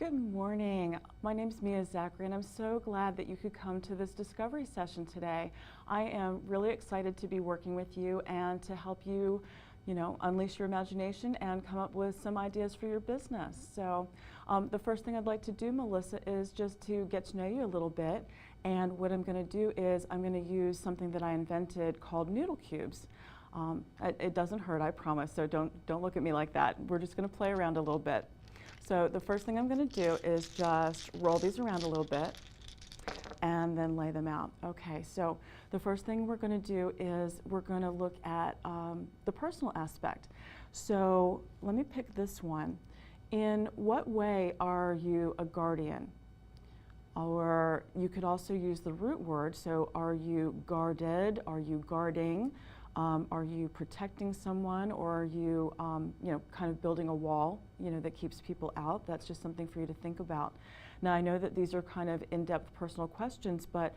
Good morning. My name is Zachary, and I'm so glad that you could come to this discovery session today. I am really excited to be working with you and to help you, unleash your imagination and come up with some ideas for your business. So the first thing I'd like to do, Melissa, is just to get to know you a little bit. And what I'm going to do is I'm going to use something that I invented called noodle cubes. It doesn't hurt, I promise, so don't look at me like that. We're just going to play around a little bit. So the first thing I'm going to do is just roll these around a little bit and then lay them out. Okay, so the first thing we're going to do is we're going to look at the personal aspect. So let me pick this one. In what way are you a guardian? Or you could also use the root word. So are you guarded? Are you guarding? Are you protecting someone, or are you, kind of building a wall, that keeps people out? That's just something for you to think about. Now, I know that these are kind of in-depth personal questions, but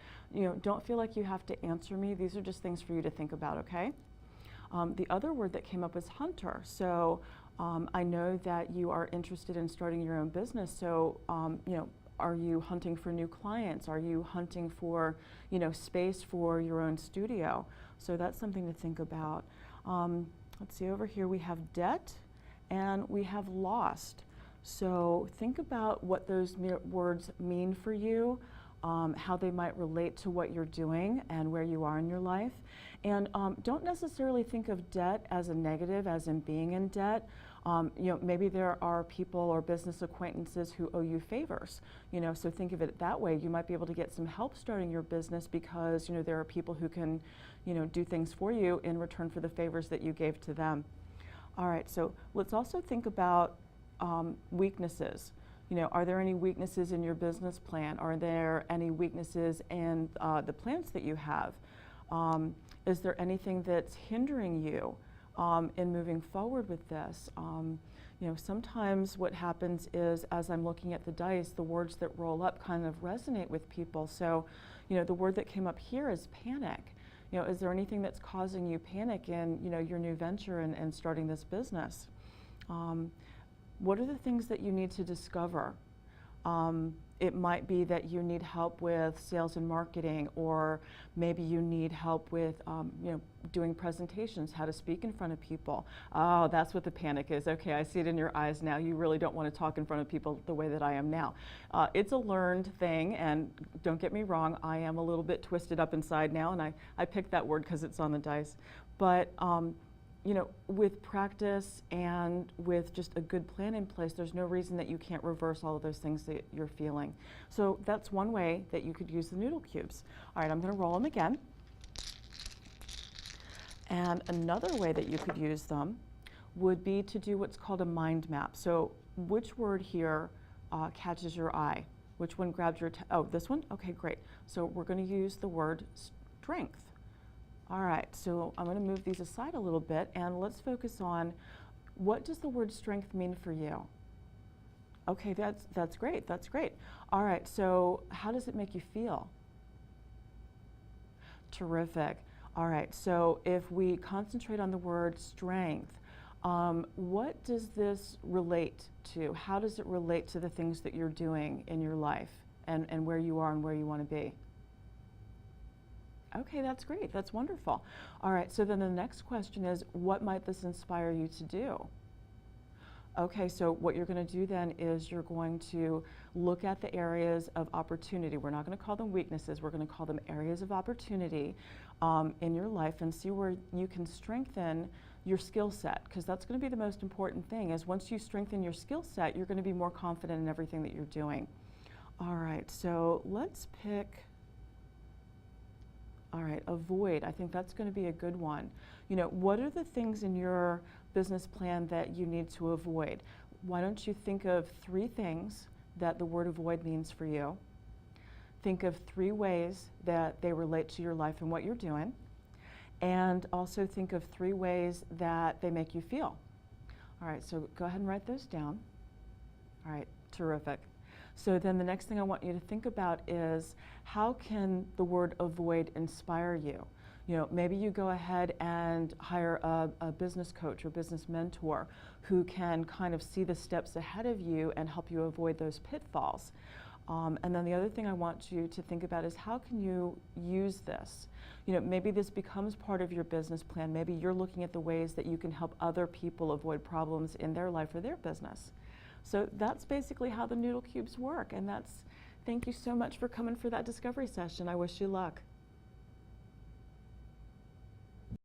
don't feel like you have to answer me. These are just things for you to think about, okay? The other word that came up is hunter. So I know that you are interested in starting your own business. So, are you hunting for new clients? Are you hunting for, space for your own studio? So that's something to think about. Let's see, over here we have debt and we have lost. So think about what those words mean for you, how they might relate to what you're doing and where you are in your life. And don't necessarily think of debt as a negative, as in being in debt. Maybe there are people or business acquaintances who owe you favors, so think of it that way. You might be able to get some help starting your business because, there are people who can, do things for you in return for the favors that you gave to them. All right, so let's also think about weaknesses. Are there any weaknesses in your business plan? Are there any weaknesses in the plans that you have? Is there anything that's hindering you in moving forward with this? Sometimes what happens is, as I'm looking at the dice, the words that roll up kind of resonate with people. So, the word that came up here is panic. Is there anything that's causing you panic in, your new venture and starting this business? What are the things that you need to discover? It might be that you need help with sales and marketing, or maybe you need help with, doing presentations, how to speak in front of people. Oh, that's what the panic is. Okay, I see it in your eyes now. You really don't want to talk in front of people the way that I am now. It's a learned thing, and don't get me wrong, I am a little bit twisted up inside now, and I picked that word because it's on the dice. But with practice and with just a good plan in place, there's no reason that you can't reverse all of those things that you're feeling. So that's one way that you could use the noodle cubes. All right, I'm going to roll them again. And another way that you could use them would be to do what's called a mind map. So which word here catches your eye? Which one grabs your attention? Oh, this one? Okay, great. So we're going to use the word strength. All right, so I'm going to move these aside a little bit, and let's focus on, what does the word strength mean for you? Okay, that's great, that's great. All right, so how does it make you feel? Terrific. All right, so if we concentrate on the word strength, what does this relate to? How does it relate to the things that you're doing in your life and where you are and where you want to be? Okay, that's great. That's wonderful. All right, so then the next question is, what might this inspire you to do? Okay, so what you're going to do then is you're going to look at the areas of opportunity. We're not going to call them weaknesses. We're going to call them areas of opportunity in your life, and see where you can strengthen your skill set, because that's going to be the most important thing. Is once you strengthen your skill set, you're going to be more confident in everything that you're doing. All right, so let's pick. All right, avoid. I think that's going to be a good one. What are the things in your business plan that you need to avoid? Why don't you think of 3 things that the word avoid means for you? Think of 3 ways that they relate to your life and what you're doing. And also think of 3 ways that they make you feel. All right, so go ahead and write those down. All right, terrific. So then the next thing I want you to think about is, how can the word avoid inspire you? Maybe you go ahead and hire a business coach or business mentor who can kind of see the steps ahead of you and help you avoid those pitfalls. And then the other thing I want you to think about is how can you use this? Maybe this becomes part of your business plan. Maybe you're looking at the ways that you can help other people avoid problems in their life or their business. So that's basically how the Noodle Cubes work. And thank you so much for coming for that discovery session. I wish you luck.